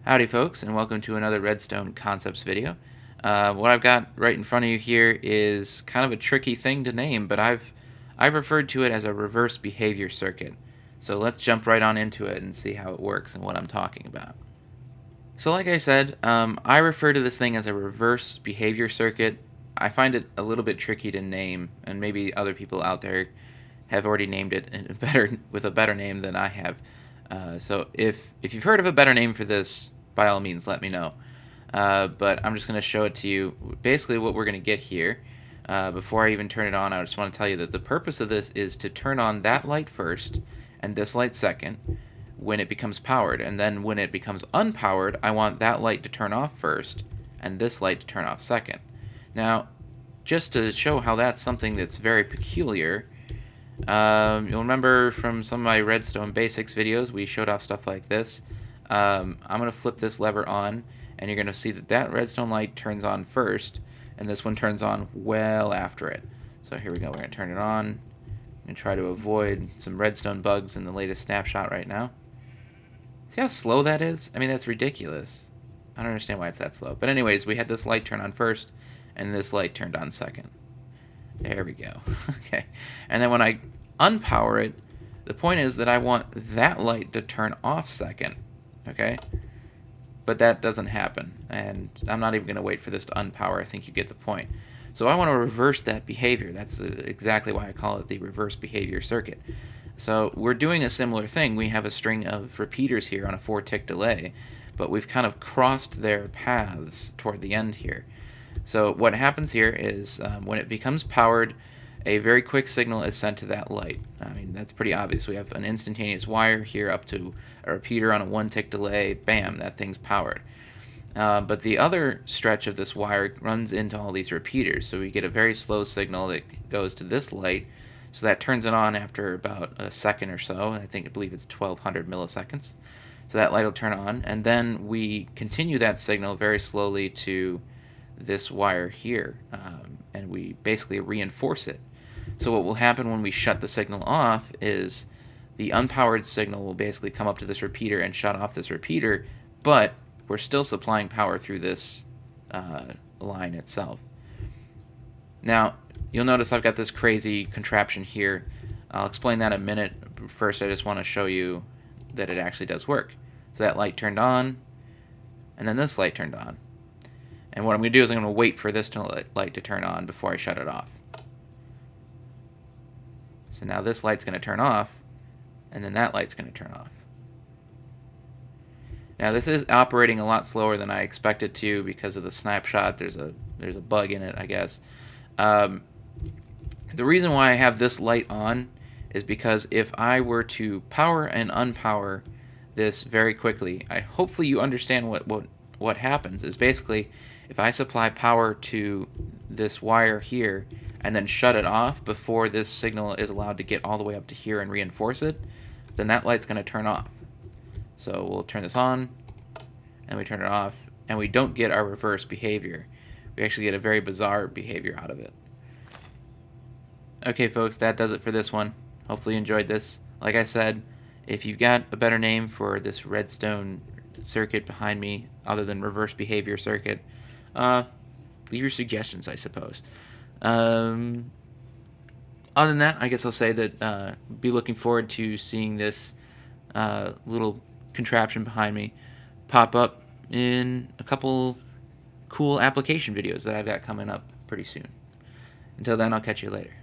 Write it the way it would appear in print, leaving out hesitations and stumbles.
Howdy folks, and welcome to another Redstone Concepts video. What I've got right in front of you here is kind of a tricky thing to name, but I've referred to it as a reverse behavior circuit. So let's jump right on into it and see how it works and what I'm talking about. So like I said, I refer to this thing as a reverse behavior circuit. I find it a little bit tricky to name, and maybe other people out there have already named it with a better name than I have. So if you've heard of a better name for this, by all means, let me know. But I'm just going to show it to you. Basically, what we're going to get here, before I even turn it on, I just want to tell you that the purpose of this is to turn on that light first and this light second when it becomes powered. And then when it becomes unpowered, I want that light to turn off first and this light to turn off second. Now, just to show how that's something that's very peculiar, you'll remember from some of my Redstone Basics videos, we showed off stuff like this. I'm going to flip this lever on, and you're going to see that that redstone light turns on first, and this one turns on well after it. So here we go, we're going to turn it on, and try to avoid some redstone bugs in the latest snapshot right now. See how slow that is? I mean, that's ridiculous. I don't understand why it's that slow. But anyways, we had this light turn on first, and this light turned on second. There we go. Okay. And then when I unpower it, the point is that I want that light to turn off second. Okay? But that doesn't happen. And I'm not even going to wait for this to unpower. I think you get the point. So I want to reverse that behavior. That's exactly why I call it the reverse behavior circuit. So we're doing a similar thing. We have a string of repeaters here on a 4-tick delay, but we've kind of crossed their paths toward the end here. So what happens here is when it becomes powered, a very quick signal is sent to that light. I mean, that's pretty obvious. We have an instantaneous wire here up to a repeater on a 1-tick delay. Bam, that thing's powered. But the other stretch of this wire runs into all these repeaters. So we get a very slow signal that goes to this light. So that turns it on after about a second or so. I believe it's 1200 milliseconds. So that light will turn on. And then we continue that signal very slowly to this wire here. And we basically reinforce it. So what will happen when we shut the signal off is the unpowered signal will basically come up to this repeater and shut off this repeater, but we're still supplying power through this line itself. Now, you'll notice I've got this crazy contraption here. I'll explain that in a minute. First, I just want to show you that it actually does work. So that light turned on, and then this light turned on. And what I'm going to do is I'm going to wait for this light to turn on before I shut it off. So now this light's going to turn off, and then that light's going to turn off. Now this is operating a lot slower than I expected to because of the snapshot. There's a bug in it, I guess. The reason why I have this light on is because if I were to power and unpower this very quickly, hopefully you understand what happens is basically if I supply power to this wire here and then shut it off before this signal is allowed to get all the way up to here and reinforce it, then that light's going to turn off. So we'll turn this on, and we turn it off, and we don't get our reverse behavior. We actually get a very bizarre behavior out of it. Okay, folks, that does it for this one. Hopefully you enjoyed this. Like I said, if you've got a better name for this redstone circuit behind me other than reverse behavior circuit, leave your suggestions, I suppose. Other than that, I guess I'll say that be looking forward to seeing this little contraption behind me pop up in a couple cool application videos that I've got coming up pretty soon. Until then, I'll catch you later.